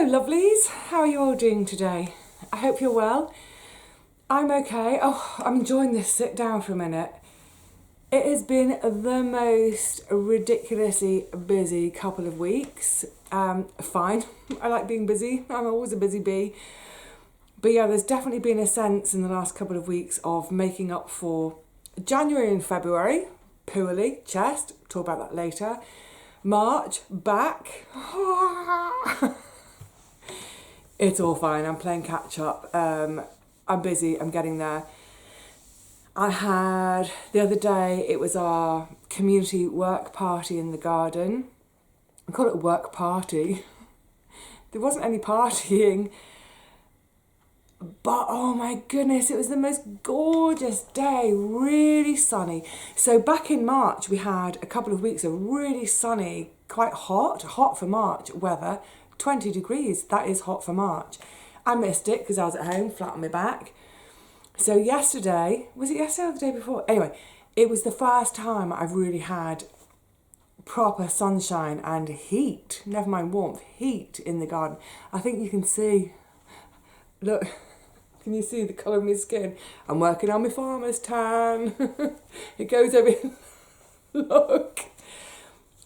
Hello lovelies, how are you all doing today? I hope you're well. I'm okay. Oh, I'm enjoying this sit down for a minute. It has been the most ridiculously busy couple of weeks. Fine, I like being busy, I'm always a busy bee. But yeah, there's definitely been a sense in the last couple of weeks of making up for January and February, poorly, chest, talk about that later. March, back. It's all fine, I'm playing catch up. I'm busy, I'm getting there. I had, the other day, it was our community work party in the garden. I call it a work party. There wasn't any partying. But oh my goodness, it was the most gorgeous day, really sunny. So back in March, we had a couple of weeks of really sunny, quite hot for March weather, 20 degrees, that is hot for March. I missed it because I was at home, flat on my back. So yesterday, was it yesterday or the day before? Anyway, it was the first time I've really had proper sunshine and heat, never mind warmth, heat in the garden. I think you can see, look, can you see the colour of my skin? I'm working on my farmer's tan. It goes over, look.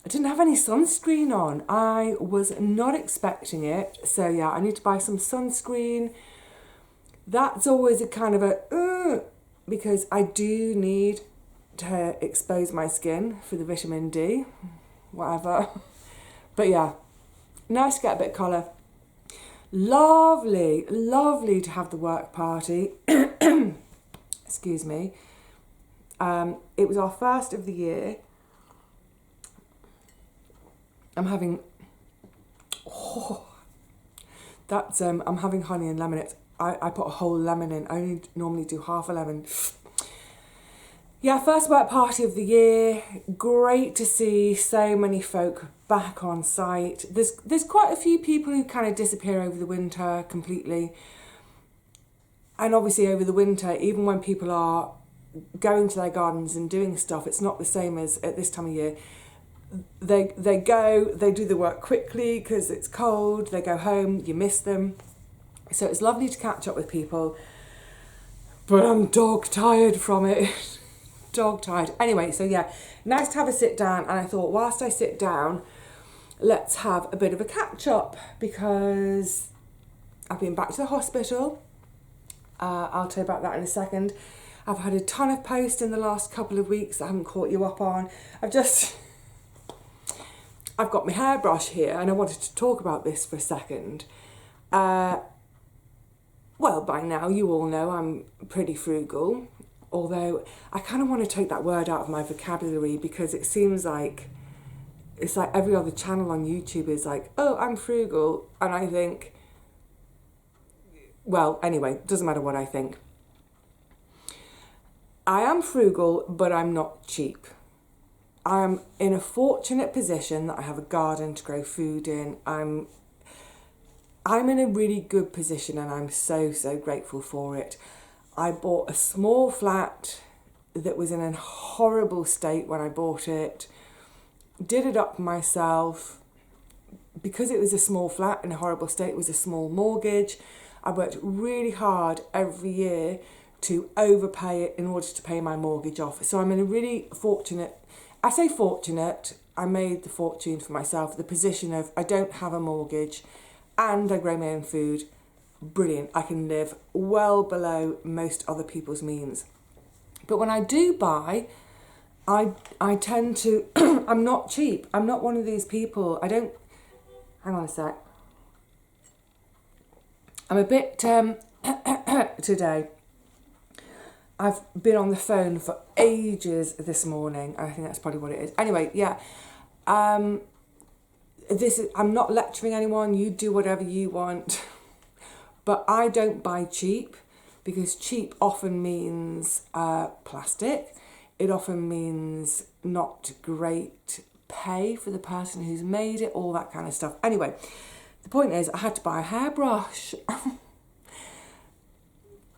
I didn't have any sunscreen on. I was not expecting it. So yeah, I need to buy some sunscreen. That's always a kind of a, because I do need to expose my skin for the vitamin D, whatever. But yeah, nice to get a bit of colour. Lovely, lovely to have the work party. Excuse me. It was our first of the year. I'm having, I'm having honey and lemon. I put a whole lemon in. I only normally do half a lemon. Yeah, first work party of the year. Great to see so many folk back on site. There's quite a few people who kind of disappear over the winter completely. And obviously over the winter, even when people are going to their gardens and doing stuff, it's not the same as at this time of year. They go, they do the work quickly because it's cold, they go home, you miss them. So it's lovely to catch up with people, but I'm dog tired from it. Dog tired. Anyway, so yeah, nice to have a sit down, and I thought whilst I sit down, let's have a bit of a catch up because I've been back to the hospital. I'll tell you about that in a second. I've had a ton of posts in the last couple of weeks that I haven't caught you up on. I've got my hairbrush here and I wanted to talk about this for a second. Well, by now you all know I'm pretty frugal, although I kind of want to take that word out of my vocabulary because it seems like it's like every other channel on YouTube is like, oh, I'm frugal, and I think, well, anyway, doesn't matter what I think. I am frugal, but I'm not cheap. I'm in a fortunate position that I have a garden to grow food in. I'm in a really good position and I'm so grateful for it. I bought a small flat that was in a horrible state when I bought it. Did it up myself. Because it was a small flat in a horrible state, it was a small mortgage. I worked really hard every year to overpay it in order to pay my mortgage off. So I'm in a really fortunate, I say fortunate, I made the fortune for myself, the position of I don't have a mortgage and I grow my own food. Brilliant. I can live well below most other people's means. But when I do buy, I tend to, I'm not cheap. I'm not one of these people. I don't, hang on a sec. I'm a bit, today, I've been on the phone for ages this morning. I think that's probably what it is. Anyway, yeah. I'm not lecturing anyone. You do whatever you want. But I don't buy cheap because cheap often means plastic. It often means not great pay for the person who's made it, all that kind of stuff. Anyway, the point is I had to buy a hairbrush.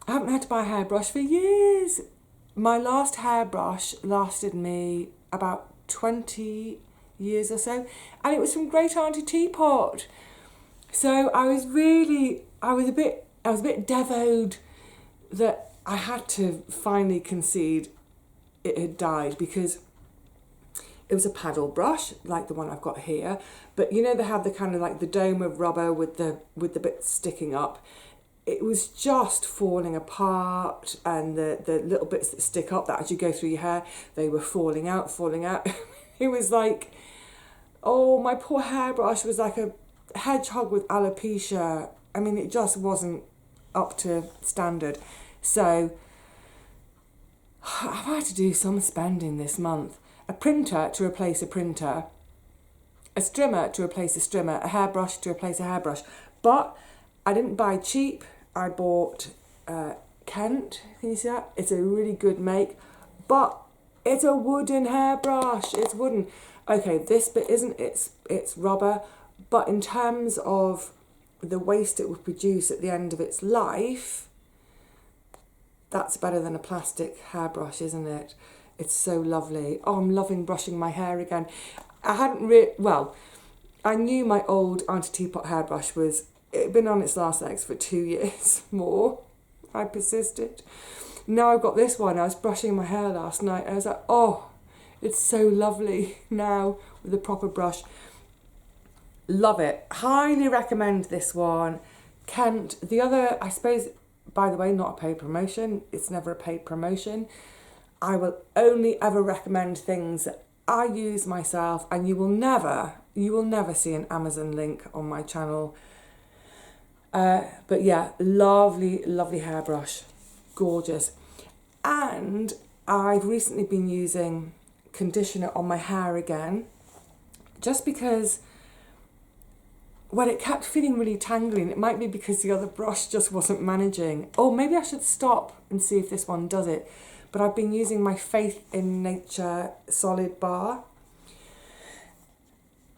I haven't had to buy a hairbrush for years. My last hairbrush lasted me about 20 years or so, and it was from Great Auntie Teapot. So I was a bit devoed that I had to finally concede it had died, because it was a paddle brush like the one I've got here, but you know they have the kind of like the dome of rubber with the bits sticking up. It was just falling apart, and the little bits that stick up that as you go through your hair, they were falling out. It was like, oh, my poor hairbrush was like a hedgehog with alopecia. I mean, it just wasn't up to standard. So I've had to do some spending this month. A printer to replace a printer, a strimmer to replace a strimmer, a hairbrush to replace a hairbrush. But I didn't buy cheap. I bought Kent. Can you see that? It's a really good make, but it's a wooden hairbrush. It's wooden. Okay, this bit isn't. It's rubber. But in terms of the waste it will produce at the end of its life, that's better than a plastic hairbrush, isn't it? It's so lovely. Oh, I'm loving brushing my hair again. I knew my old Auntie Teapot hairbrush it'd been on its last legs for 2 years more. I persisted. Now I've got this one. I was brushing my hair last night. I was like, oh, it's so lovely now with a proper brush. Love it. Highly recommend this one. Kent. The other, I suppose, by the way, not a paid promotion. It's never a paid promotion. I will only ever recommend things that I use myself, and you will never see an Amazon link on my channel. But yeah, lovely, lovely hairbrush. Gorgeous. And I've recently been using conditioner on my hair again, just because, well, it kept feeling really tangly, and it might be because the other brush just wasn't managing. Oh, maybe I should stop and see if this one does it. But I've been using my Faith in Nature solid bar.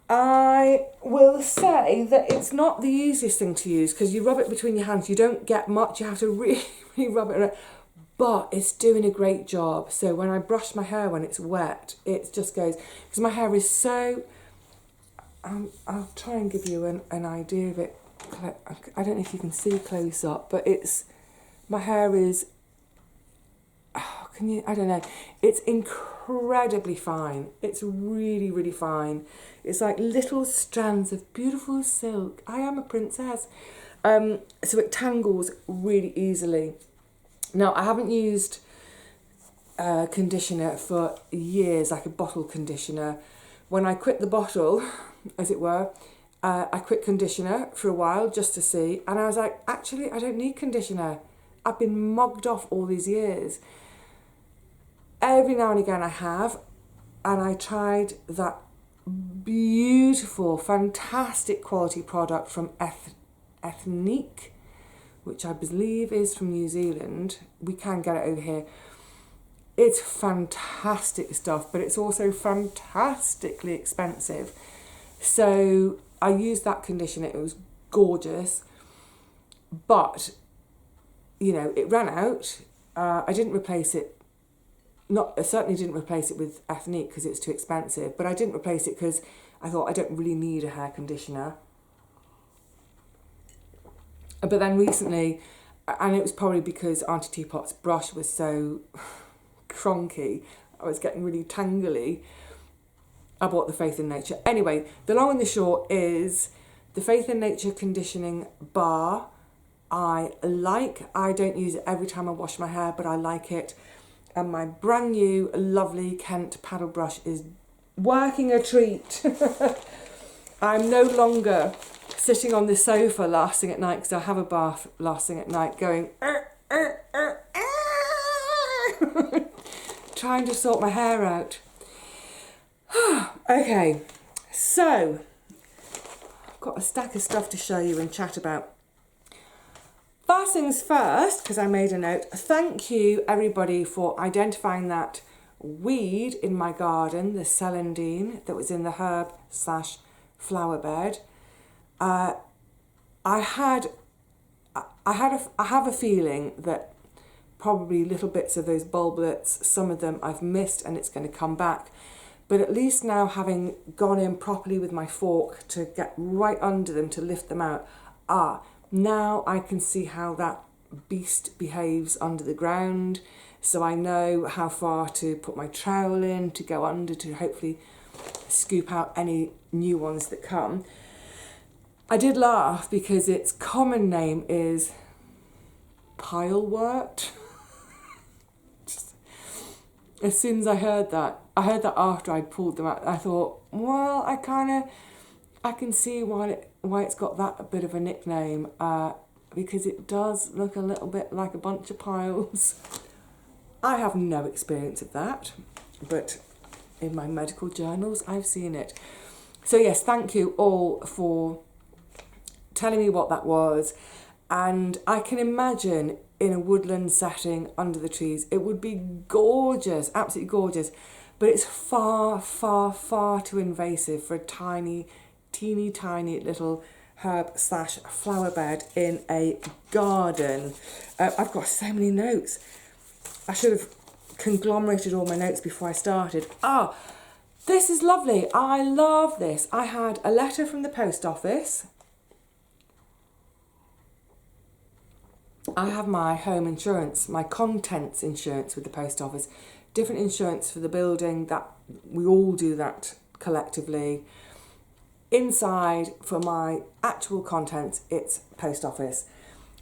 I will say that it's not the easiest thing to use, because you rub it between your hands. You don't get much. You have to really, really rub it around. But it's doing a great job. So when I brush my hair when it's wet, it just goes, because my hair is so... I'll try and give you an idea of it. I don't know if you can see close up, but my hair is... Oh, I don't know. It's incredibly fine. It's really, really fine. It's like little strands of beautiful silk. I am a princess. So it tangles really easily. Now, I haven't used conditioner for years, like a bottle conditioner. When I quit the bottle, as it were, I quit conditioner for a while just to see. And I was like, actually, I don't need conditioner. I've been mugged off all these years. Every now and again I have, and I tried that beautiful, fantastic quality product from Ethnique, which I believe is from New Zealand. We can get it over here. It's fantastic stuff, but it's also fantastically expensive. So I used that conditioner. It was gorgeous, but you know, it ran out. I didn't replace it. I certainly didn't replace it with Ethnique because it's too expensive, but I didn't replace it because I thought I don't really need a hair conditioner. But then recently, and it was probably because Auntie Teapot's brush was so cronky, I was getting really tangly, I bought the Faith in Nature. Anyway, the long and the short is the Faith in Nature conditioning bar I don't use it every time I wash my hair, but I like it. And my brand new lovely Kent paddle brush is working a treat. I'm no longer sitting on the sofa last thing at night, because I have a bath last thing at night, going trying to sort my hair out. Okay, so I've got a stack of stuff to show you and chat about. First things first, because I made a note, thank you everybody for identifying that weed in my garden, the celandine that was in the herb/flower bed. I have a feeling that probably little bits of those bulblets, some of them I've missed and it's going to come back. But at least now, having gone in properly with my fork to get right under them to lift them out, now I can see how that beast behaves under the ground. So I know how far to put my trowel in, to go under, to hopefully scoop out any new ones that come. I did laugh because its common name is pilewort. As soon as I heard that after I'd pulled them out, I thought, well, I can see why it's got that bit of a nickname, because it does look a little bit like a bunch of piles. I have no experience of that, but in my medical journals, I've seen it. So yes, thank you all for telling me what that was. And I can imagine in a woodland setting under the trees, it would be gorgeous, absolutely gorgeous. But it's far, far, far too invasive for a tiny, teeny tiny little herb/flower bed in a garden. I've got so many notes. I should have conglomerated all my notes before I started. This is lovely. I love this. I had a letter from the post office. I have my home insurance, my contents insurance with the post office. Different insurance for the building, that we all do that collectively. Inside, for my actual contents, it's post office.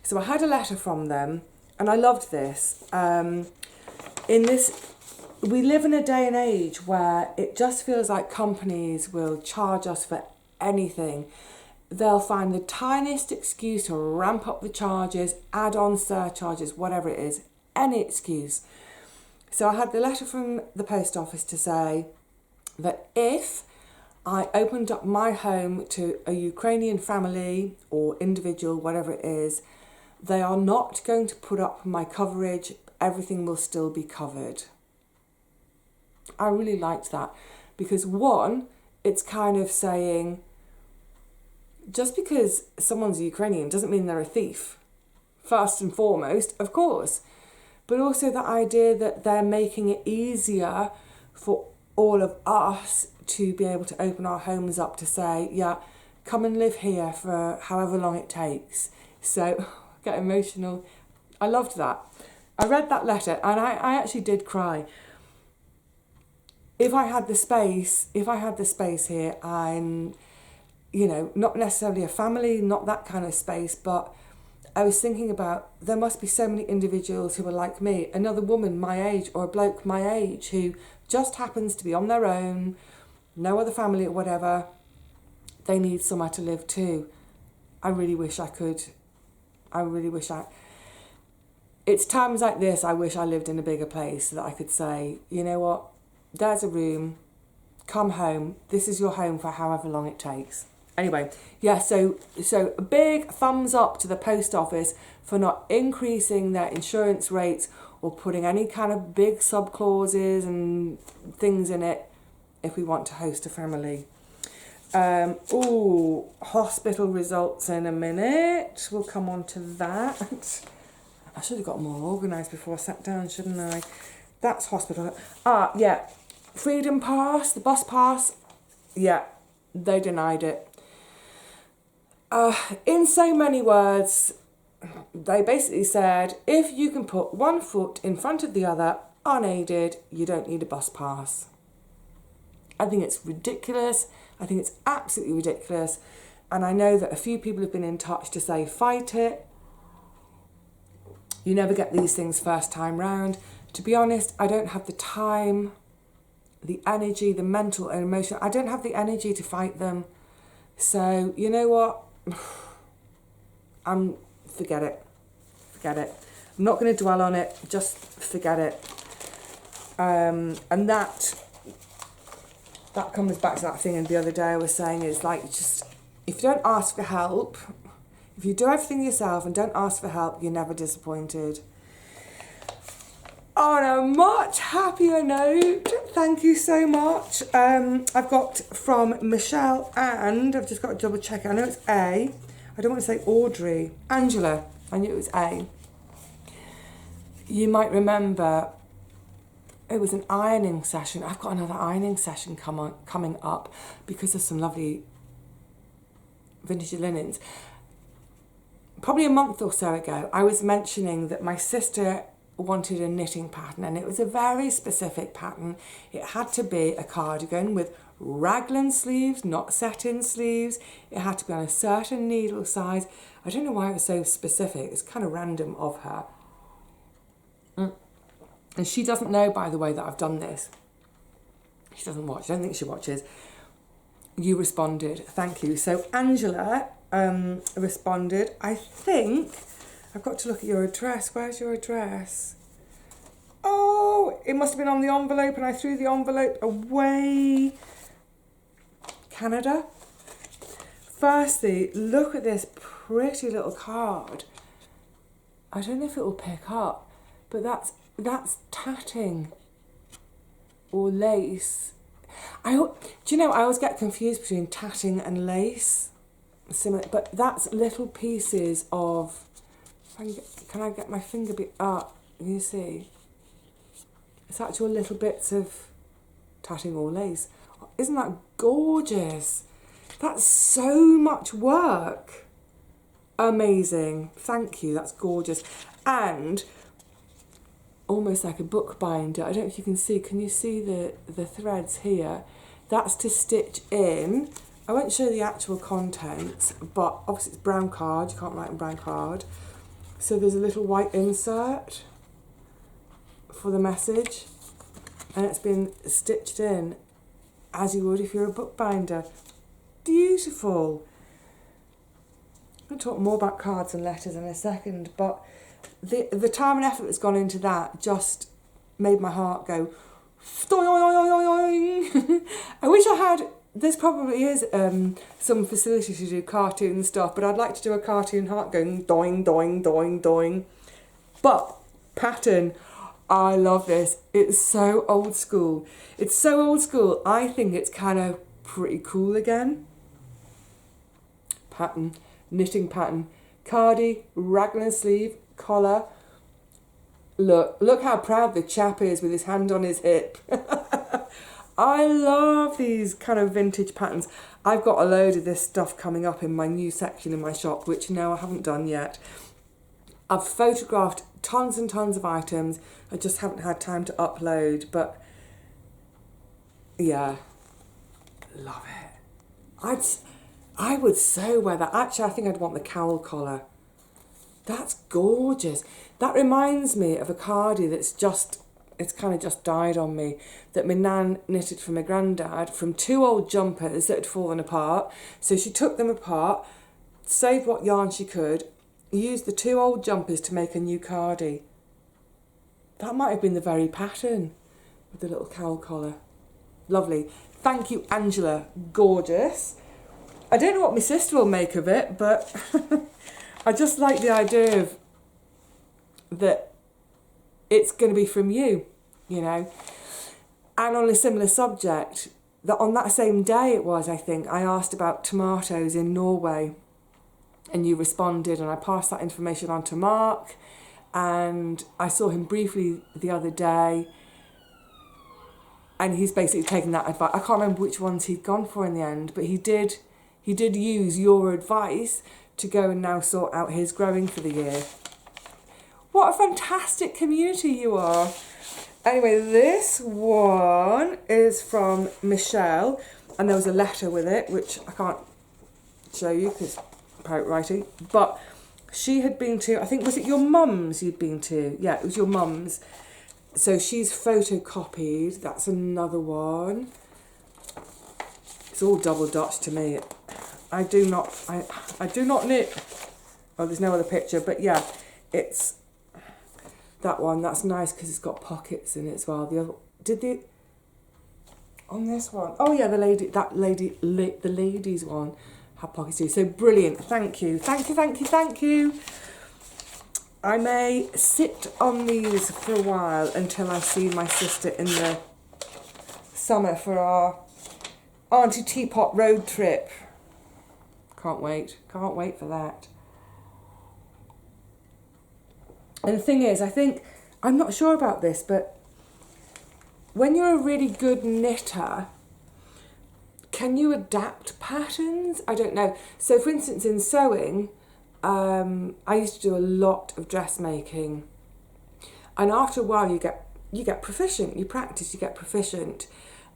So I had a letter from them, and I loved this. We live in a day and age where it just feels like companies will charge us for anything. They'll find the tiniest excuse to ramp up the charges, add on surcharges, whatever it is, any excuse. So I had the letter from the post office to say that if I opened up my home to a Ukrainian family or individual, whatever it is, they are not going to put up my coverage. Everything will still be covered. I really liked that because, one, it's kind of saying, just because someone's Ukrainian doesn't mean they're a thief, first and foremost, of course. But also the idea that they're making it easier for all of us to be able to open our homes up to say, yeah, come and live here for however long it takes. So, get emotional. I loved that. I read that letter and I actually did cry. If I had the space here, I'm, not necessarily a family, not that kind of space, but I was thinking about, there must be so many individuals who are like me, another woman my age or a bloke my age who just happens to be on their own, no other family or whatever. They need somewhere to live too. I really wish I could. It's times like this I wish I lived in a bigger place so that I could say, you know what, there's a room, come home, this is your home for however long it takes. Anyway, yeah, so a big thumbs up to the post office for not increasing their insurance rates or putting any kind of big sub-clauses and things in it if we want to host a family. Hospital results in a minute. We'll come on to that. I should have got more organised before I sat down, shouldn't I? That's hospital. Yeah. Freedom Pass, the bus pass. Yeah, they denied it. In so many words, they basically said, if you can put one foot in front of the other unaided, you don't need a bus pass. I think it's ridiculous. I think it's absolutely ridiculous. And I know that a few people have been in touch to say, fight it. You never get these things first time round. To be honest, I don't have the time, the energy, the mental and emotional. I don't have the energy to fight them. So, you know what? Forget it. I'm not going to dwell on it. Just forget it. And that comes back to that thing. And the other day I was saying is like, just if you don't ask for help, if you do everything yourself and don't ask for help, you're never disappointed. On a much happier note, thank you so much. I've got from Michelle and I've just got to double check it. I know it's A. I don't want to say Audrey. Angela. I knew it was A. You might remember it was an ironing session. I've got another ironing session coming up because of some lovely vintage linens. Probably a month or so ago, I was mentioning that my sister wanted a knitting pattern, and it was a very specific pattern. It had to be a cardigan with raglan sleeves, not satin sleeves. It had to be on a certain needle size. I don't know why it was so specific. It's kind of random of her. And she doesn't know, by the way, that I've done this. She doesn't watch. I don't think she watches. You responded. Thank you. So Angela responded. I think I've got to look at your address. Where's your address? Oh, it must have been on the envelope and I threw the envelope away. Canada. Firstly, look at this pretty little card. I don't know if it will pick up, but that's tatting or lace. Do you know, I always get confused between tatting and lace. Similar, but that's little pieces of, can I get my finger bit up? You see? It's actual little bits of tatting or lace. Isn't that gorgeous? That's so much work. Amazing. Thank you. That's gorgeous. And almost like a bookbinder. I don't know if you can see. Can you see the threads here? That's to stitch in. I won't show the actual contents, but obviously it's brown card. You can't write on brown card. So there's a little white insert for the message, and it's been stitched in as you would if you're a bookbinder. Beautiful. I'm going to talk more about cards and letters in a second, but the time and effort that's gone into that just made my heart go doing. I wish I had, there's probably is some facility to do cartoon stuff, but I'd like to do a cartoon heart going doing, doing, doing, doing. But pattern, I love this. It's so old school. It's so old school. I think it's kind of pretty cool again. Pattern, knitting pattern, cardi, raglan sleeve, collar. Look how proud the chap is with his hand on his hip. I love these kind of vintage patterns. I've got a load of this stuff coming up in my new section in my shop, which no, I haven't done yet. I've photographed tons and tons of items. I just haven't had time to upload, but yeah, love it. I would so wear that. Actually, I think I'd want the cowl collar. That's gorgeous. That reminds me of a cardi that's it's kind of just died on me, that my nan knitted for my granddad from two old jumpers that had fallen apart. So she took them apart, saved what yarn she could, used the two old jumpers to make a new cardi. That might have been the very pattern with the little cowl collar. Lovely. Thank you, Angela. Gorgeous. I don't know what my sister will make of it, but I just like the idea of that it's going to be from you, you know. And on a similar subject, that on that same day it was, I think, I asked about tomatoes in Norway, and you responded, and I passed that information on to Mark, and I saw him briefly the other day, and he's basically taken that advice. I can't remember which ones he'd gone for in the end, but he did use your advice to go and now sort out his growing for the year. What a fantastic community you are. Anyway, this one is from Michelle, and there was a letter with it, which I can't show you because pirate writing, but she had been to, I think, was it your mum's you'd been to? Yeah, it was your mum's. So she's photocopied. That's another one. It's all double Dutch to me. I do not knit. Oh, there's no other picture, but yeah, it's that one. That's nice because it's got pockets in it as well. The other, on this one? Oh yeah, the ladies one had pockets too. So brilliant. Thank you. Thank you, thank you, thank you. I may sit on these for a while until I see my sister in the summer for our Auntie Teapot road trip. Can't wait for that. And the thing is, I'm not sure about this, but when you're a really good knitter, can you adapt patterns? I don't know. So for instance, in sewing, I used to do a lot of dressmaking, and after a while you get proficient, you practice, you get proficient.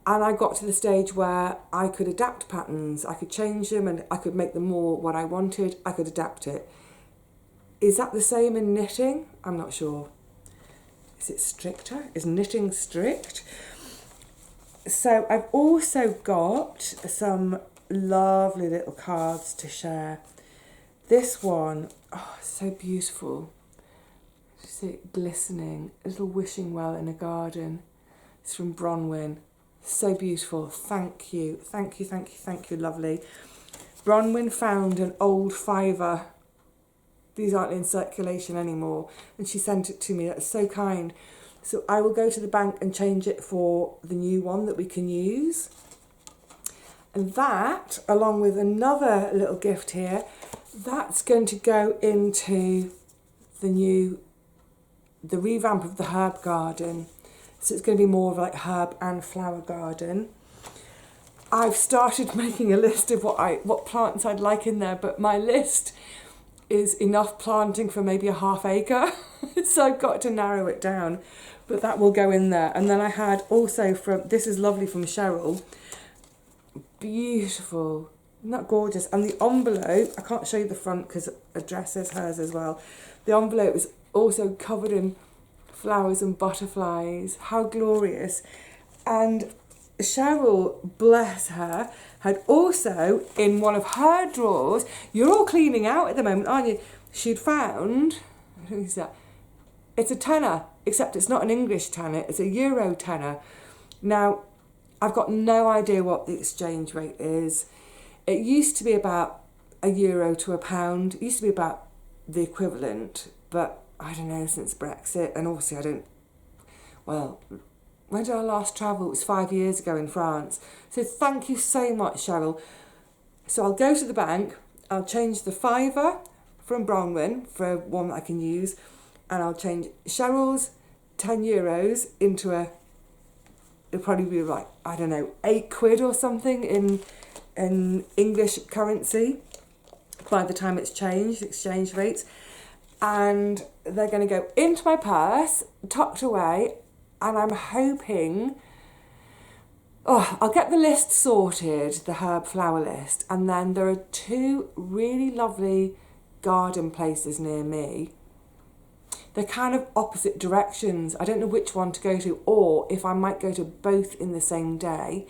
And I got to the stage where I could adapt patterns, I could change them, and I could make them more what I wanted, I could adapt it. Is that the same in knitting? I'm not sure. Is it stricter? Is knitting strict? So I've also got some lovely little cards to share. This one, oh, so beautiful. You see it glistening, a little wishing well in a garden. It's from Bronwyn. So beautiful. Thank you, thank you, thank you, thank you, lovely. Bronwyn found an old fiver. These aren't in circulation anymore, and she sent it to me. That's so kind. So I will go to the bank and change it for the new one that we can use. And that, along with another little gift here, that's going to go into the revamp of the herb garden. So it's going to be more of like herb and flower garden. I've started making a list of what plants I'd like in there, but my list is enough planting for maybe a ½ acre. So I've got to narrow it down, but that will go in there. And then I had also this is lovely from Cheryl. Beautiful, isn't that gorgeous? And the envelope, I can't show you the front because it addresses hers as well. The envelope is also covered in flowers and butterflies. How glorious. And Cheryl, bless her, had also in one of her drawers, you're all cleaning out at the moment, aren't you? She'd found, who's that? It's a tenner, except it's not an English tenner, it's a Euro tenner. Now, I've got no idea what the exchange rate is. It used to be about €1 to £1. It used to be about the equivalent, but I don't know, since Brexit, and obviously when did I last travel? It was 5 years ago in France. So thank you so much, Cheryl. So I'll go to the bank, I'll change the fiver from Bronwyn for one that I can use, and I'll change Cheryl's €10 into it'll probably be like, I don't know, £8 or something in English currency by the time it's changed, exchange rates. And they're going to go into my purse, tucked away, and I'm hoping, I'll get the list sorted, the herb flower list, and then there are 2 really lovely garden places near me. They're kind of opposite directions. I don't know which one to go to, or if I might go to both in the same day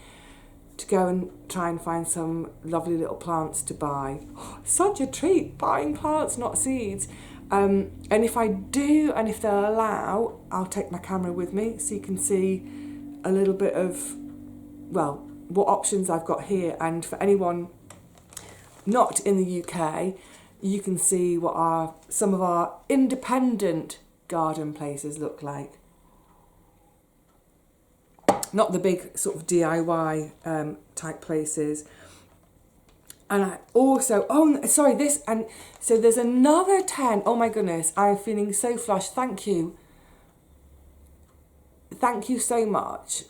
to go and try and find some lovely little plants to buy. Such a treat, buying plants, not seeds. And if I do, and if they'll allow, I'll take my camera with me so you can see a little bit of, what options I've got here. And for anyone not in the UK, you can see what some of our independent garden places look like. Not the big sort of DIY type places. And I also, so there's another 10. Oh my goodness, I'm feeling so flushed. Thank you. Thank you so much.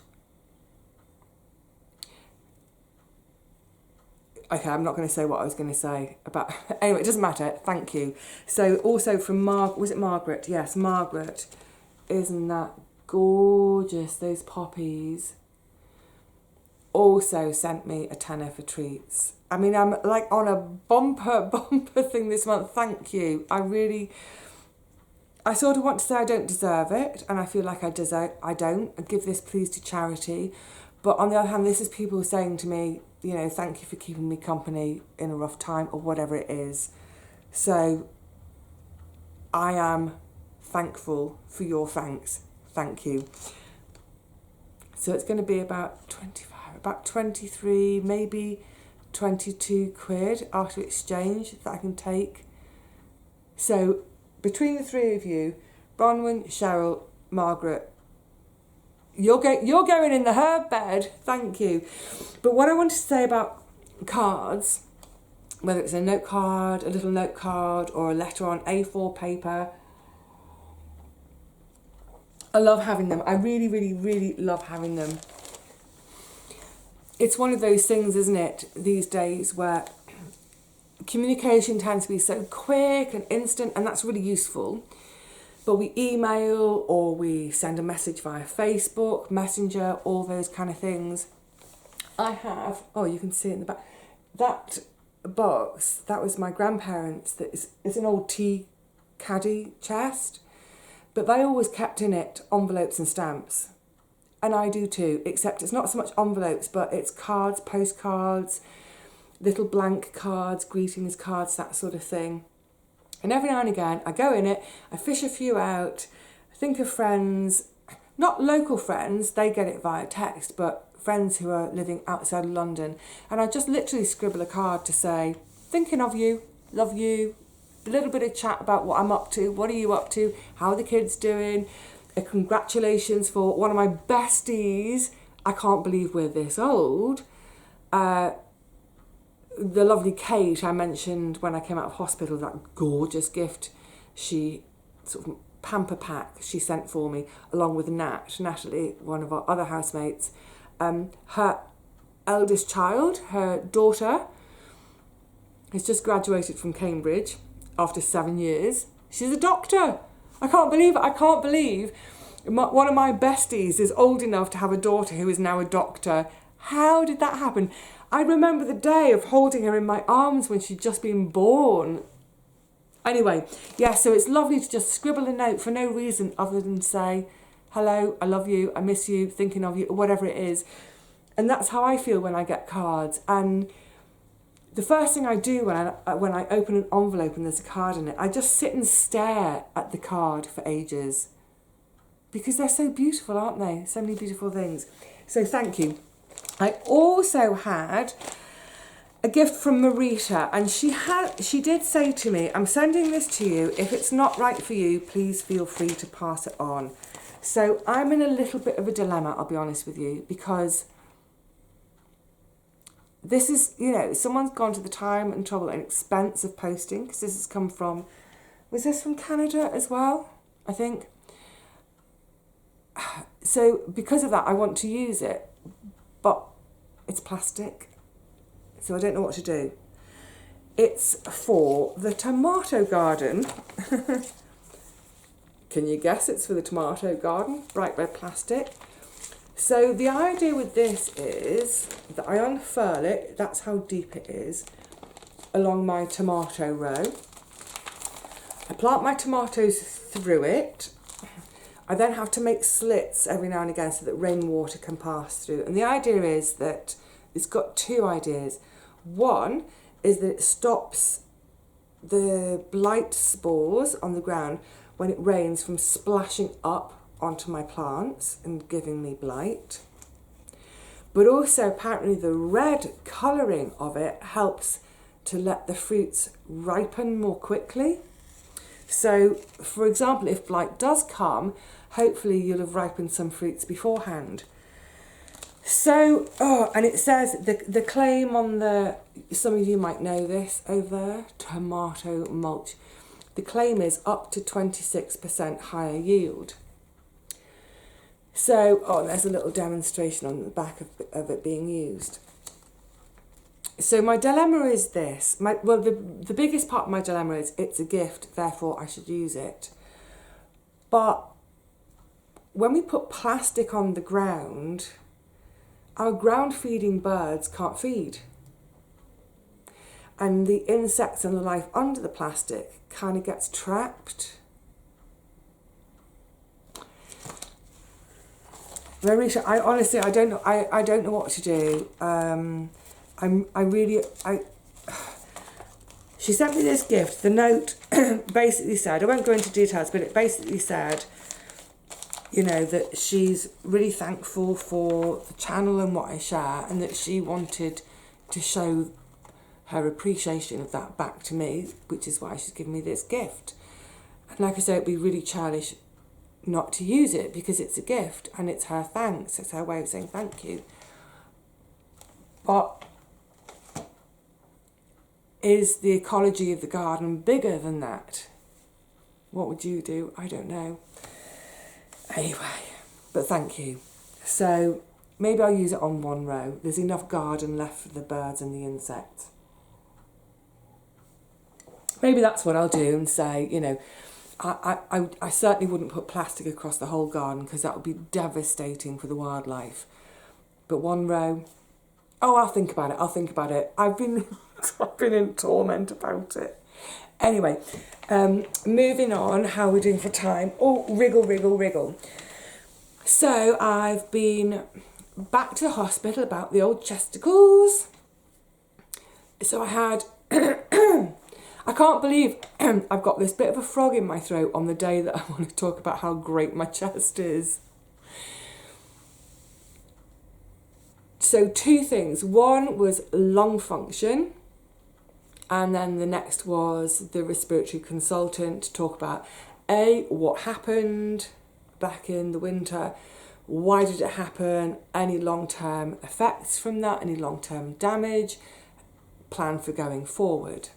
Okay, I'm not going to say what I was going to say about... Anyway, it doesn't matter. Thank you. So also from was it Margaret? Yes, Margaret. Isn't that gorgeous? Those poppies. Also sent me a tenner for treats. I mean, I'm like on a bumper thing this month. Thank you. I sort of want to say I don't deserve it, and I feel like I don't. I give this please to charity. But on the other hand, this is people saying to me, thank you for keeping me company in a rough time, or whatever it is. So I am thankful for your thanks. Thank you. So it's going to be about 23, maybe 22 quid after exchange that I can take. So between the 3 of you, Bronwyn, Cheryl, Margaret, you're going in the herb bed. Thank you. But what I wanted to say about cards, whether it's a note card, a little note card, or a letter on A4 paper, I love having them. I really, really, really love having them. It's one of those things, isn't it, these days where communication tends to be so quick and instant, and that's really useful. But we email or we send a message via Facebook, Messenger, all those kind of things. I have, oh, you can see it in the back, that box, that was my grandparents', it's an old tea caddy chest, but they always kept in it envelopes and stamps. And I do too, except it's not so much envelopes, but it's cards, postcards, little blank cards, greetings cards, that sort of thing. And every now and again, I go in it, I fish a few out, think of friends, not local friends, they get it via text, but friends who are living outside of London. And I just literally scribble a card to say, thinking of you, love you, a little bit of chat about what I'm up to, what are you up to, how are the kids doing, a congratulations for one of my besties, I can't believe we're this old, the lovely Kate I mentioned when I came out of hospital, that gorgeous gift she sort of pamper pack she sent for me along with Natalie, one of our other housemates. Her eldest child, her daughter, has just graduated from Cambridge after 7 years. She's a doctor. I can't believe it. I can't believe one of my besties is old enough to have a daughter who is now a doctor. How did that happen? I remember the day of holding her in my arms when she'd just been born. Anyway, yeah, so it's lovely to just scribble a note for no reason other than say, hello, I love you, I miss you, thinking of you, or whatever it is. And that's how I feel when I get cards. And the first thing I do when I open an envelope and there's a card in it, I just sit and stare at the card for ages. Because they're so beautiful, aren't they? So many beautiful things. So thank you. I also had a gift from Marita, and she did say to me, I'm sending this to you. If it's not right for you, please feel free to pass it on. So I'm in a little bit of a dilemma, I'll be honest with you, because this is, you know, someone's gone to the time and trouble and expense of posting, because this has come from, was this from Canada as well? I think. So because of that, I want to use it, but it's plastic, so I don't know what to do. It's for the tomato garden. Can you guess it's for the tomato garden? Bright red plastic. So the idea with this is that I unfurl it, that's how deep it is, along my tomato row. I plant my tomatoes through it. I then have to make slits every now and again so that rainwater can pass through. And the idea is that it's got two ideas. One is that it stops the blight spores on the ground when it rains from splashing up onto my plants and giving me blight. But also apparently the red colouring of it helps to let the fruits ripen more quickly. So, for example, if blight does come, hopefully you'll have ripened some fruits beforehand. So, and it says, the claim on the, some of you might know this over there, tomato mulch. The claim is up to 26% higher yield. So, there's a little demonstration on the back of it being used. So my dilemma is this. The biggest part of my dilemma is it's a gift, therefore I should use it. But when we put plastic on the ground, our ground feeding birds can't feed. And the insects and the life under the plastic kind of gets trapped. Marisha, I honestly don't know. I don't know what to do. She sent me this gift. The note basically said, I won't go into details, but it basically said, you know, that she's really thankful for the channel and what I share, and that she wanted to show her appreciation of that back to me, which is why she's given me this gift. And like I said, it'd be really childish not to use it because it's a gift and it's her thanks. It's her way of saying thank you. But is the ecology of the garden bigger than that? What would you do? I don't know. Anyway, but thank you. So maybe I'll use it on one row. There's enough garden left for the birds and the insects. Maybe that's what I'll do and say, you know, I certainly wouldn't put plastic across the whole garden because that would be devastating for the wildlife. But one row, oh, I'll think about it. I've been in torment about it. Anyway, moving on, how are we doing for time? Oh, wriggle. So I've been back to the hospital about the old chesticles. So I had, I can't believe I've got this bit of a frog in my throat on the day that I want to talk about how great my chest is. So two things. One was lung function, and then the next was the respiratory consultant to talk about what happened back in the winter, why did it happen, any long-term effects from that, any long-term damage, plan for going forward.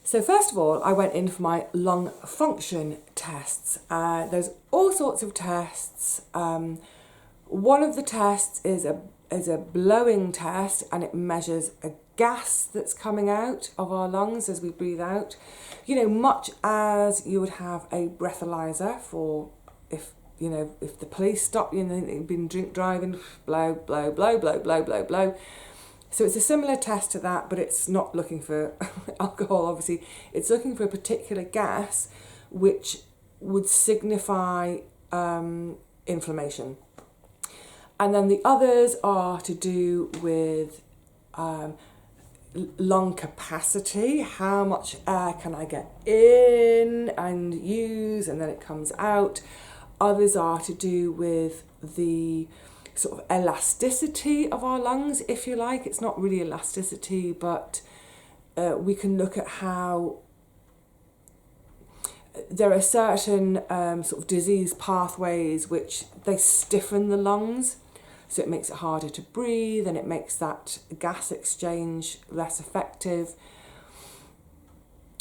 So first of all, I went in for my lung function tests. There's all sorts of tests. One of the tests is a blowing test, and it measures a gas that's coming out of our lungs as we breathe out. You know, much as you would have a breathalyzer for if the police stop you and you've been drink driving, blow. So it's a similar test to that, but it's not looking for alcohol, obviously. It's looking for a particular gas which would signify inflammation. And then the others are to do with lung capacity. How much air can I get in and use, and then it comes out. Others are to do with the sort of elasticity of our lungs, if you like. It's not really elasticity, but we can look at how there are certain sort of disease pathways which they stiffen the lungs, so it makes it harder to breathe and it makes that gas exchange less effective.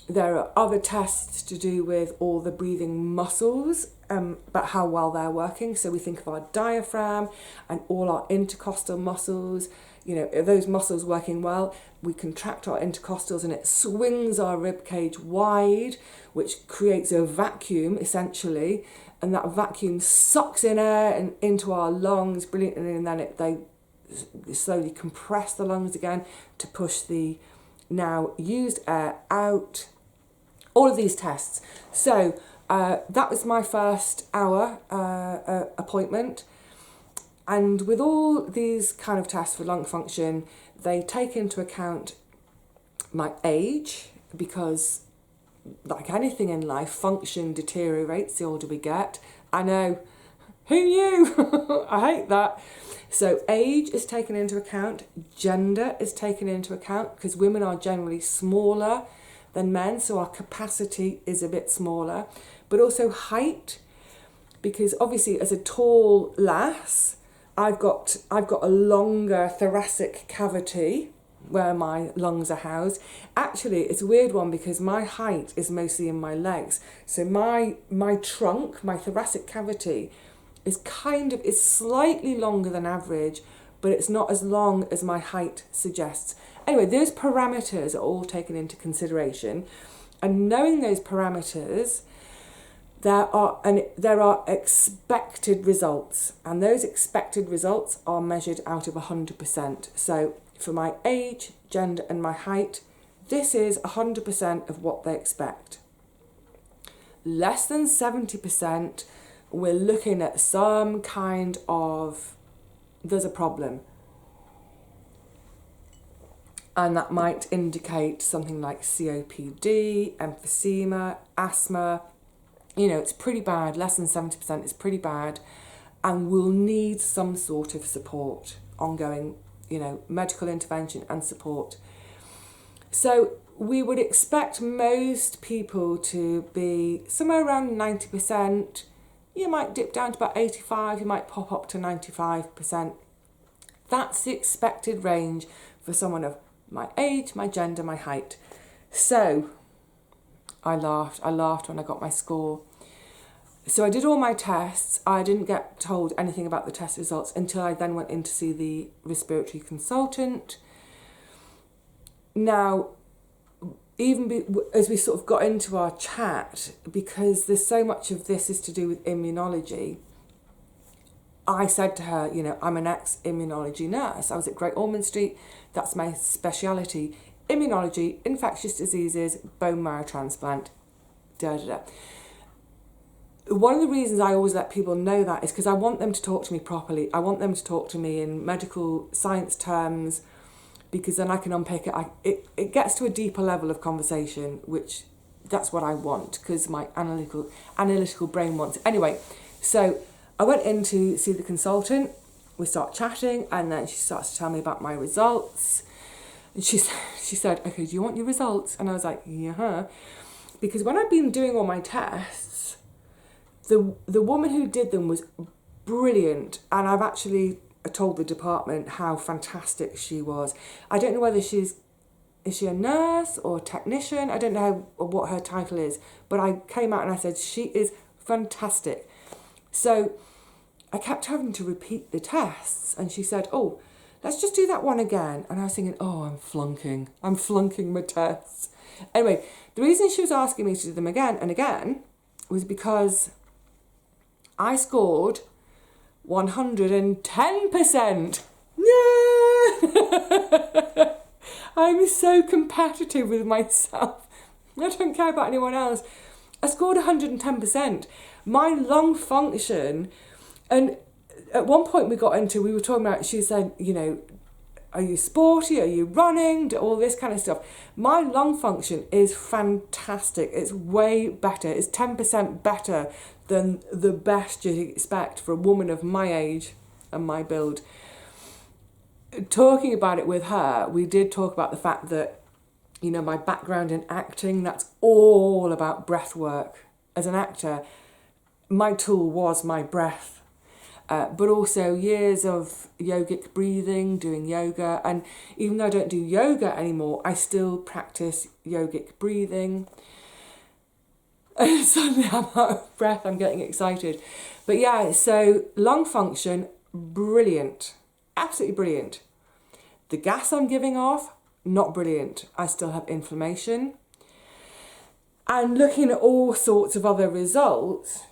There are other tests to do with all the breathing muscles, about how well they're working. So we think of our diaphragm and all our intercostal muscles. You know, are those muscles working well? We contract our intercostals and it swings our rib cage wide, which creates a vacuum essentially, and that vacuum sucks in air and into our lungs brilliantly, and then they slowly compress the lungs again to push the now used air out. All of these tests. So that was my first hour appointment. And with all these kind of tests for lung function, they take into account my age, because like anything in life, function deteriorates the older we get. I know, who knew? I hate that. So age is taken into account, gender is taken into account, because women are generally smaller than men, so our capacity is a bit smaller, but also height, because obviously as a tall lass, I've got a longer thoracic cavity where my lungs are housed. Actually, it's a weird one because my height is mostly in my legs, so my trunk, my thoracic cavity is slightly longer than average, but it's not as long as my height suggests. Anyway, those parameters are all taken into consideration, and knowing those parameters, there are expected results, and those expected results are measured out of 100%. So for my age, gender and my height, this is 100% of what they expect. Less than 70%, we're looking at some kind of, there's a problem. And that might indicate something like COPD, emphysema, asthma. You know, it's pretty bad. Less than 70% is pretty bad, and we'll need some sort of support, ongoing, medical intervention and support. So we would expect most people to be somewhere around 90%. You might dip down to about 85%, you might pop up to 95%. That's the expected range for someone of my age, my gender, my height. So I laughed when I got my score. So I did all my tests. I didn't get told anything about the test results until I then went in to see the respiratory consultant. Now, as we sort of got into our chat, because there's so much of this is to do with immunology, I said to her, you know, I'm an ex-immunology nurse. I was at Great Ormond Street. That's my speciality. Immunology, infectious diseases, bone marrow transplant, da da da. One of the reasons I always let people know that is because I want them to talk to me properly. I want them to talk to me in medical science terms, because then I can unpick it. It gets to a deeper level of conversation, which that's what I want, because my analytical brain wants it. Anyway, so I went in to see the consultant. We start chatting, and then she starts to tell me about my results. And she said, okay, do you want your results? And I was like, yeah. Because when I've been doing all my tests, the woman who did them was brilliant. And I've actually told the department how fantastic she was. I don't know whether is she a nurse or technician? I don't know what her title is. But I came out and I said, she is fantastic. So I kept having to repeat the tests. And she said, oh, let's just do that one again. And I was thinking, oh, I'm flunking my tests. Anyway, the reason she was asking me to do them again and again was because I scored 110%. Yeah! I'm so competitive with myself. I don't care about anyone else. I scored 110%. My lung function, and at one point we were talking about, she said, you know, are you sporty? Are you running? All this kind of stuff. My lung function is fantastic. It's way better. It's 10% better than the best you expect for a woman of my age and my build. Talking about it with her, we did talk about the fact that, you know, my background in acting, that's all about breath work. As an actor, my tool was my breath. But also years of yogic breathing, doing yoga. And even though I don't do yoga anymore, I still practice yogic breathing. And suddenly I'm out of breath, I'm getting excited. But yeah, so lung function, brilliant. Absolutely brilliant. The gas I'm giving off, not brilliant. I still have inflammation. And looking at all sorts of other results,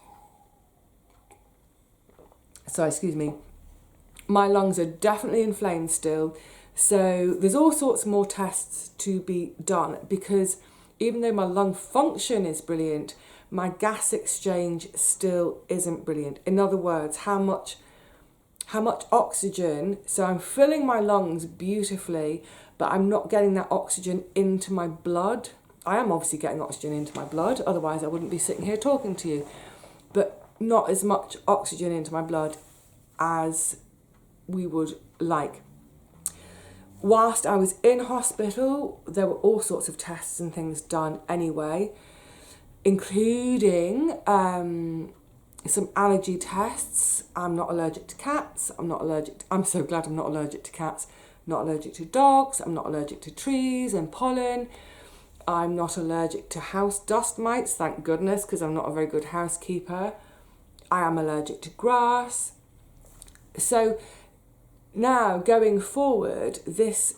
my lungs are definitely inflamed still. So there's all sorts more tests to be done, because even though my lung function is brilliant, my gas exchange still isn't brilliant. In other words, how much oxygen, so I'm filling my lungs beautifully, but I'm not getting that oxygen into my blood. I am obviously getting oxygen into my blood, otherwise I wouldn't be sitting here talking to you. But not as much oxygen into my blood as we would like. Whilst I was in hospital, there were all sorts of tests and things done anyway, including some allergy tests. I'm not allergic to cats. I'm so glad I'm not allergic to cats. Not allergic to dogs. I'm not allergic to trees and pollen. I'm not allergic to house dust mites, thank goodness, because I'm not a very good housekeeper. I am allergic to grass. So now going forward, because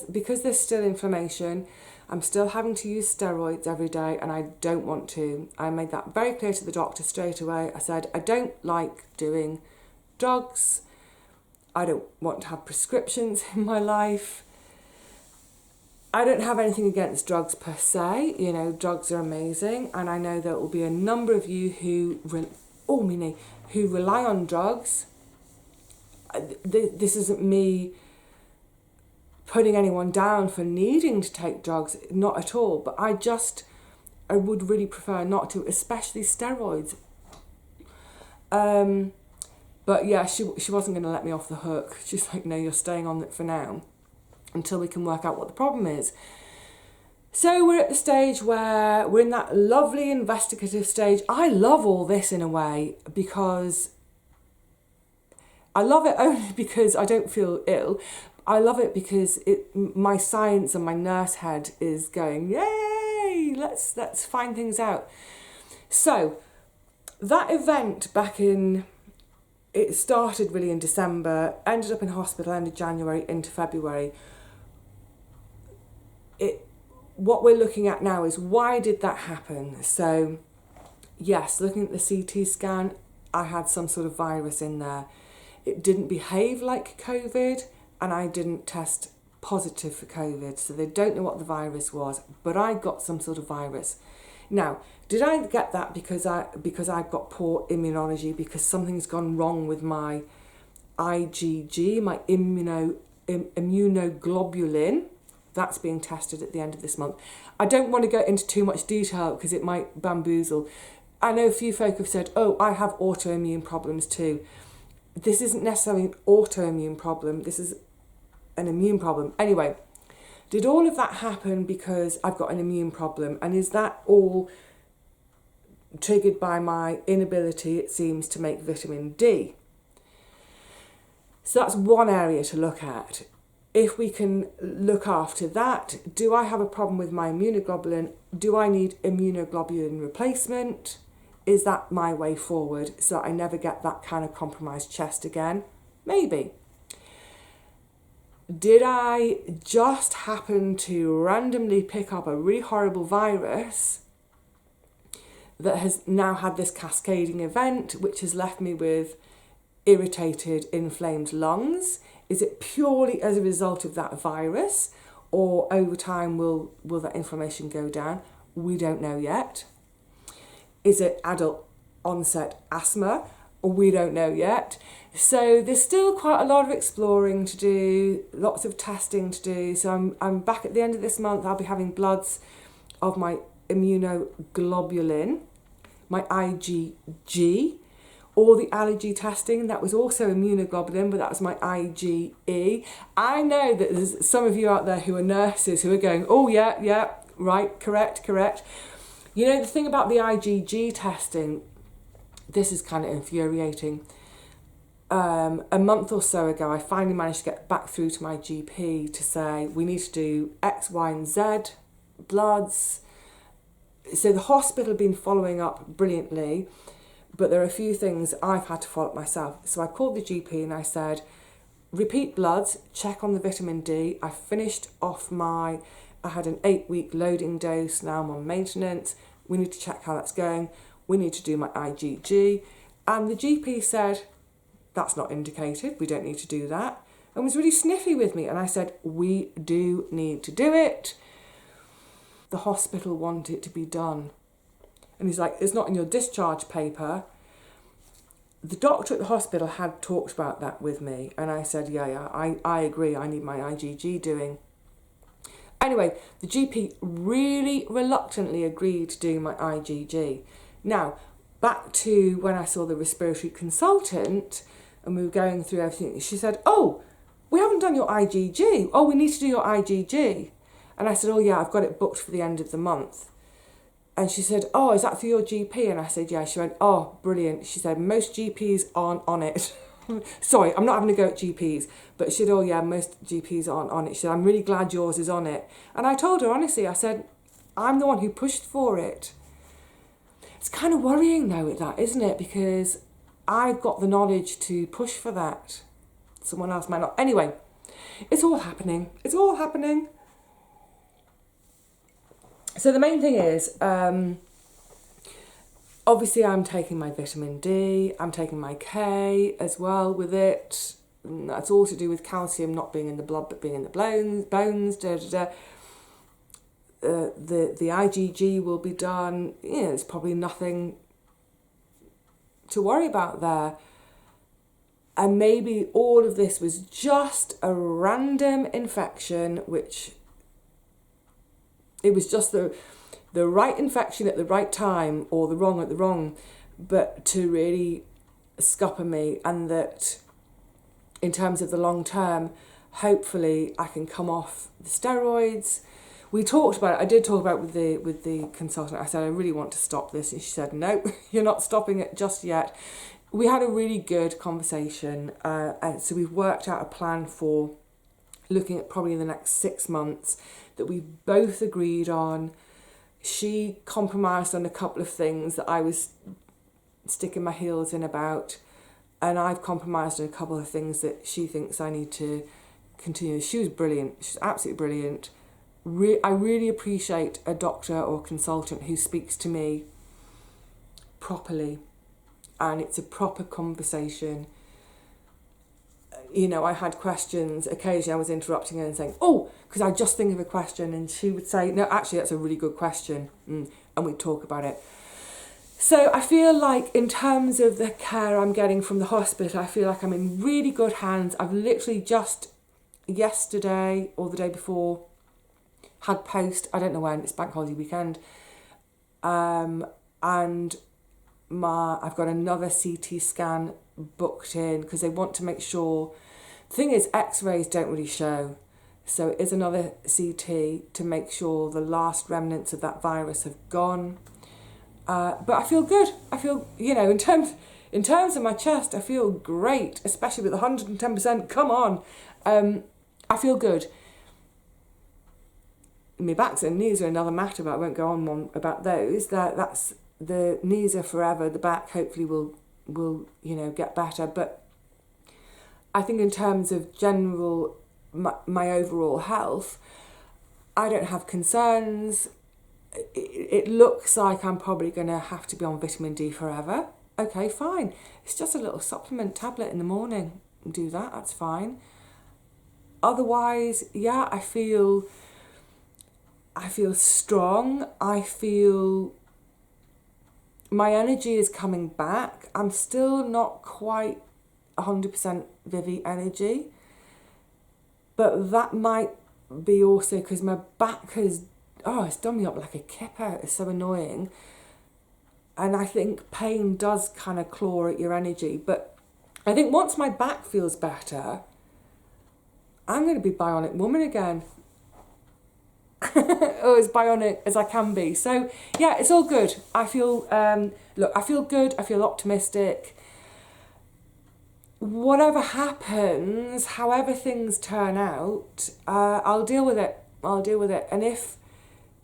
there's still inflammation, I'm still having to use steroids every day, and I don't want to. I made that very clear to the doctor straight away. I said, I don't like doing drugs. I don't want to have prescriptions in my life. I don't have anything against drugs per se. You know, drugs are amazing, and I know there will be a number of you who rely on drugs. This isn't me putting anyone down for needing to take drugs, not at all, but I would really prefer not to, especially steroids. But yeah, she wasn't going to let me off the hook. She's like, no, you're staying on it for now until we can work out what the problem is. So we're at the stage where we're in that lovely investigative stage. I love all this in a way, because I love it only because I don't feel ill. I love it because my science and my nurse head is going, yay, let's find things out. So that event it started really in December, ended up in hospital end of January into February. What we're looking at now is, why did that happen? So yes, looking at the CT scan, I had some sort of virus in there. It didn't behave like COVID, and I didn't test positive for COVID, so they don't know what the virus was, but I got some sort of virus. Now, did I get that because I've got poor immunology, because something's gone wrong with my IgG, my immunoglobulin? That's being tested at the end of this month. I don't want to go into too much detail because it might bamboozle. I know a few folk have said, oh, I have autoimmune problems too. This isn't necessarily an autoimmune problem. This is an immune problem. Anyway, did all of that happen because I've got an immune problem? And is that all triggered by my inability, it seems, to make vitamin D? So that's one area to look at. If we can look after that, do I have a problem with my immunoglobulin? Do I need immunoglobulin replacement? Is that my way forward so that I never get that kind of compromised chest again? Maybe. Did I just happen to randomly pick up a really horrible virus that has now had this cascading event, which has left me with irritated, inflamed lungs? Is it purely as a result of that virus, or over time will that inflammation go down? We don't know yet. Is it adult onset asthma? We don't know yet. So there's still quite a lot of exploring to do, lots of testing to do. So I'm back at the end of this month. I'll be having bloods of my immunoglobulin, my IgG, all the allergy testing. That was also immunoglobulin, but that was my IgE. I know that there's some of you out there who are nurses who are going, oh yeah, right, correct. You know, the thing about the IgG testing, this is kind of infuriating. A month or so ago, I finally managed to get back through to my GP to say, we need to do X, Y, and Z bloods. So the hospital have been following up brilliantly, but there are a few things I've had to follow up myself. So I called the GP and I said, repeat bloods, check on the vitamin D. I finished off I had an 8-week loading dose, now I'm on maintenance. We need to check how that's going. We need to do my IgG. And the GP said, that's not indicated, we don't need to do that. And was really sniffy with me. And I said, we do need to do it. The hospital want it to be done. And he's like, it's not in your discharge paper. The doctor at the hospital had talked about that with me. And I said, yeah, I agree, I need my IgG doing. Anyway, the GP really reluctantly agreed to do my IgG. Now, back to when I saw the respiratory consultant and we were going through everything, she said, oh, we haven't done your IgG. Oh, we need to do your IgG. And I said, oh yeah, I've got it booked for the end of the month. And she said, oh, is that for your GP? And I said, yeah. She went, oh, brilliant. She said, most GPs aren't on it. Sorry, I'm not having to go at GPs, but she said, oh yeah, most GPs aren't on it. She said, I'm really glad yours is on it. And I told her, honestly, I said, I'm the one who pushed for it. It's kind of worrying though with that, isn't it? Because I've got the knowledge to push for that. Someone else might not. Anyway, it's all happening. It's all happening. So the main thing is, obviously I'm taking my vitamin D, I'm taking my K as well with it. That's all to do with calcium not being in the blood but being in the bones. The IgG will be done. You know, there's probably nothing to worry about there. And maybe all of this was just a random infection, which it was just the right infection at the right time, or the wrong at the wrong, but to really scupper me, and that in terms of the long term, hopefully I can come off the steroids. We talked about it. I did talk about it with the consultant. I said, I really want to stop this. And she said, no, you're not stopping it just yet. We had a really good conversation. And so we've worked out a plan for looking at probably in the next 6 months that we both agreed on. She compromised on a couple of things that I was sticking my heels in about, and I've compromised on a couple of things that she thinks I need to continue. She was brilliant. She's absolutely brilliant. I really appreciate a doctor or consultant who speaks to me properly, and it's a proper conversation. You know, I had questions. Occasionally I was interrupting her and saying, oh, because I just think of a question, and she would say, no, actually that's a really good question, and we'd talk about it. So I feel like in terms of the care I'm getting from the hospital, I feel like I'm in really good hands. I've literally just yesterday or the day before had post, I don't know when, it's bank holiday weekend, and I've got another CT scan booked in because they want to make sure. The thing is, x-rays don't really show, so it is another CT to make sure the last remnants of that virus have gone. But I feel good. I feel, you know, in terms of my chest, I feel great, especially with 110%. Come on, I feel good. My backs and knees are another matter, but I won't go on about those. That's the knees are forever. The back hopefully will you know, get better. But I think in terms of general my overall health, I don't have concerns. It looks like I'm probably going to have to be on vitamin D forever. Okay, fine. It's just a little supplement tablet in the morning. Do that, that's fine. Otherwise, yeah, I feel strong. I feel my energy is coming back. I'm still not quite 100% Vivi energy, but that might be also because my back has, it's done me up like a cuppa. It's so annoying. And I think pain does kind of claw at your energy. But I think once my back feels better, I'm going to be bionic woman again. Or as bionic as I can be. So yeah, it's all good. I feel, I feel good. I feel optimistic. Whatever happens, however things turn out, I'll deal with it. And if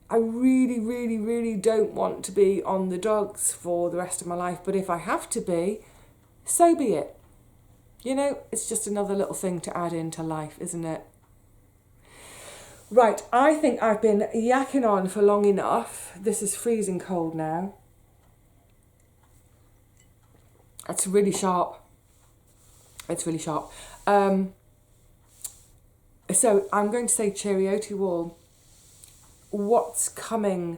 I really, really, really don't want to be on the drugs for the rest of my life, but if I have to be, so be it. You know, it's just another little thing to add into life, isn't it? Right, I think I've been yakking on for long enough. This is freezing cold now. It's really sharp. It's really sharp. So I'm going to say cheerio to you all. What's coming?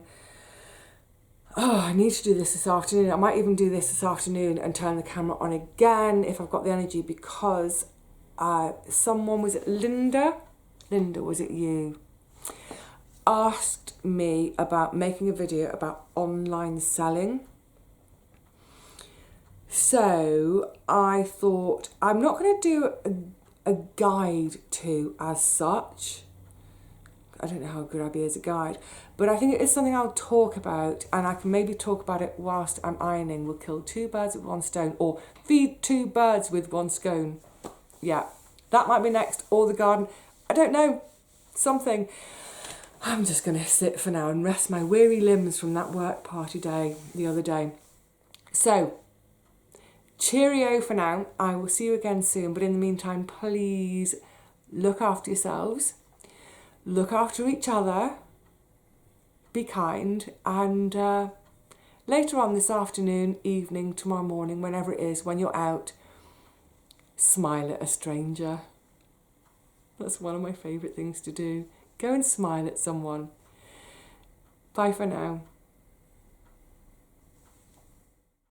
I need to do this afternoon. I might even do this afternoon and turn the camera on again if I've got the energy, because someone, was it Linda? Linda, was it you? Asked me about making a video about online selling. So I thought I'm not going to do a guide to as such. I don't know how good I'd be as a guide, but I think it is something I'll talk about, and I can maybe talk about it whilst I'm ironing. We'll kill two birds with one stone, or feed two birds with one scone. Yeah, that might be next, or the garden. I don't know, something. I'm just going to sit for now and rest my weary limbs from that work party day the other day. So, cheerio for now. I will see you again soon, but in the meantime, please look after yourselves. Look after each other, be kind, and later on this afternoon, evening, tomorrow morning, whenever it is, when you're out, smile at a stranger. That's one of my favourite things to do. Go and smile at someone. Bye for now.